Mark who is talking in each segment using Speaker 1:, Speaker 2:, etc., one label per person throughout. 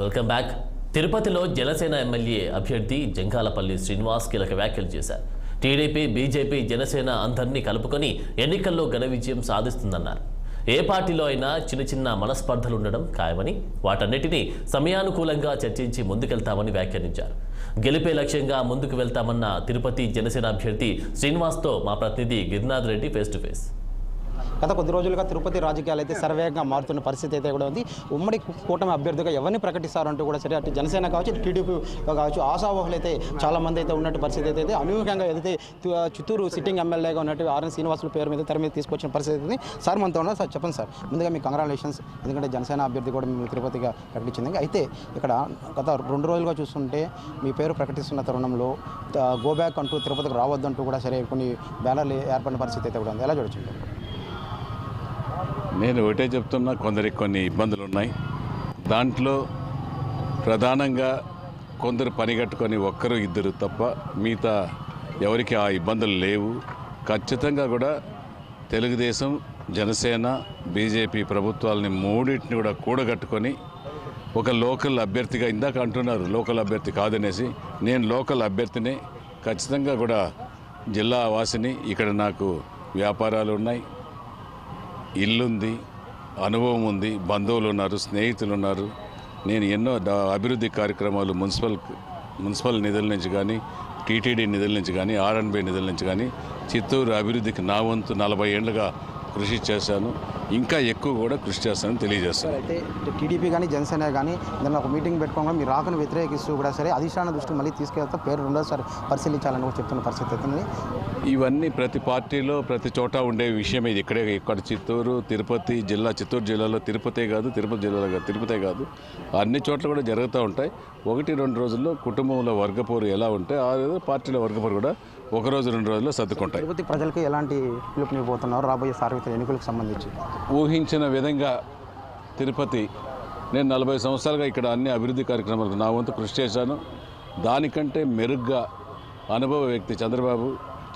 Speaker 1: Welcome back. తిరుపతిలో Janasena MLA అభ్యర్థి జంగాలపల్లి శ్రీనివాస్ కీలక వ్యాఖ్యలు చేశారు. టీడీపీ, బీజేపీ, జనసేన అందరినీ కలుపుకొని ఎన్నికల్లో ఘన విజయం సాధిస్తుందన్నారు. ఏ పార్టీలో అయినా చిన్న మనస్పర్ధలు ఉండడం ఖాయమని, వాటన్నిటినీ సమయానుకూలంగా చర్చించి ముందుకెళ్తామని వ్యాఖ్యానించారు. గెలిపే లక్ష్యంగా ముందుకు వెళ్తామన్న తిరుపతి జనసేన అభ్యర్థి శ్రీనివాస్తో మా ప్రతినిధి Girinath Reddy face to face.
Speaker 2: గత కొద్ది రోజులుగా తిరుపతి రాజకీయాలు అయితే సర్వేగా మారుతున్న పరిస్థితి అయితే కూడా ఉంది. ఉమ్మడి కూటమి అభ్యర్థిగా ఎవరిని ప్రకటిస్తారంటూ కూడా సరే అటు జనసేన కావచ్చు, టీడీపీ కావచ్చు, ఆశావహులు అయితే చాలామంది అయితే ఉన్నట్టు పరిస్థితి అయితే అనూహ్యంగా ఏదైతే చిత్తూరు సిట్టింగ్ ఎమ్మెల్యేగా ఉన్నట్టు ఆర్ఎన్ శ్రీనివాసుల పేరు మీద తెర మీద తీసుకొచ్చిన పరిస్థితి సార్ మనతో ఉన్నారు. సార్ చెప్పండి సార్, ముందుగా మీ కంగ్రాచులేషన్స్, ఎందుకంటే జనసేన అభ్యర్థి కూడా మేము తిరుపతిగా ప్రకటించింది. అయితే ఇక్కడ గత 2 రోజులుగా చూస్తుంటే మీ పేరు ప్రకటిస్తున్న తరుణంలో గో బ్యాక్ అంటూ తిరుపతికి రావద్దంటూ కూడా సరే కొన్ని బ్యానర్లు ఏర్పడిన పరిస్థితి అయితే కూడా ఉంది. ఎలా చూడొచ్చు?
Speaker 3: నేను ఒకటే చెప్తున్నా, కొందరికి కొన్ని ఇబ్బందులు ఉన్నాయి. దాంట్లో ప్రధానంగా కొందరు పనిగట్టుకొని ఒక్కరు ఇద్దరు తప్ప మిగతా ఎవరికి ఆ ఇబ్బందులు లేవు. ఖచ్చితంగా కూడా తెలుగుదేశం, జనసేన, బీజేపీ ప్రభుత్వాలని మూడింటిని కూడా కూడగట్టుకొని ఒక లోకల్ అభ్యర్థిగా, ఇందాక అంటున్నారు లోకల్ అభ్యర్థి కాదనేసి, నేను లోకల్ అభ్యర్థినే. ఖచ్చితంగా కూడా జిల్లా వాసిని. ఇక్కడ నాకు వ్యాపారాలు ఉన్నాయి, ఇల్లుంది, అనుభవం ఉంది, బంధువులు ఉన్నారు, స్నేహితులు ఉన్నారు. నేను ఎన్నో అభివృద్ధి కార్యక్రమాలు మున్సిపల్ నిధుల నుంచి కానీ, టీటీడీ నిధుల నుంచి కానీ, ఆర్ఎన్బి నిధుల నుంచి కానీ చిత్తూరు అభివృద్ధికి నా వంతు 40 ఏళ్ళుగా కృషి చేశాను. ఇంకా ఎక్కువ కూడా కృషి చేస్తానని తెలియజేస్తాను.
Speaker 2: అయితే టీడీపీ కానీ జనసేన కానీ దాన్ని ఒక మీటింగ్ పెట్టుకోగా మీరు రాకను వ్యతిరేకిస్తూ కూడా సరే అధిష్టాన దృష్టికి మళ్ళీ తీసుకెళ్తా పేరు రెండోసారి పరిశీలించాలని కూడా చెప్తున్న పరిస్థితి అవుతుంది.
Speaker 3: ఇవన్నీ ప్రతి పార్టీలో ప్రతి చోట ఉండే విషయం. ఇది ఇక్కడ చిత్తూరు, తిరుపతి జిల్లా, చిత్తూరు జిల్లాలో తిరుపతే కాదు, తిరుపతి జిల్లాలో కాదు, తిరుపతే కాదు, అన్ని చోట్ల కూడా జరుగుతూ ఉంటాయి. 1-2 రోజుల్లో కుటుంబంలో వర్గపోరు ఎలా ఉంటే ఆ పార్టీలో వర్గపోరు కూడా 1 రోజు 2 రోజుల్లో సర్దుకుంటాయి.
Speaker 2: తిరుపతి ప్రజలకి ఎలాంటి పిలుపునివ్వబోతున్నారు రాబోయే సార్వత్రిక ఎన్నికలకు సంబంధించి?
Speaker 3: ఊహించిన విధంగా తిరుపతి, నేను 40 సంవత్సరాలుగా ఇక్కడ అన్ని అభివృద్ధి కార్యక్రమాలకు నా వంతు కృషి చేశాను. దానికంటే మెరుగ్గా అనుభవ వ్యక్తి చంద్రబాబు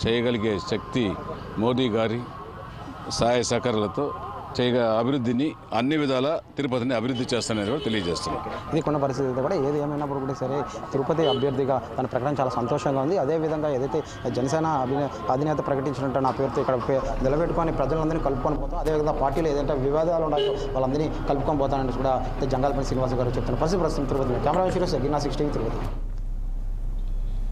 Speaker 3: చేయగలిగే శక్తి మోదీ గారి సహాయ సహకారాలతో అభివృద్ధిని అన్ని విధాల తిరుపతిని అభివృద్ధి చేస్తానని కూడా తెలియజేస్తున్నాను.
Speaker 2: ఇది కొన్న పరిస్థితి కూడా ఏది ఏమైనప్పుడు కూడా సరే తిరుపతి అభ్యర్థిగా తన ప్రకటన చాలా సంతోషంగా ఉంది. అదేవిధంగా ఏదైతే జనసేన అధినేత ప్రకటించినట్టు నా పేరుతో ఇక్కడ నిలబెట్టుకొని ప్రజలందరినీ కలుపుకొని పోతాం, అదేవిధంగా పార్టీలో ఏదైతే వివాదాలు ఉన్నాయో వాళ్ళందరినీ కలుపుకొని పోతానని కూడా జంగాలపల్లి శ్రీనివాస్ గారు చెప్తున్నారు. ప్రస్తుతం తిరుపతి కెమెరా గిరినా 16 తిరుపతి.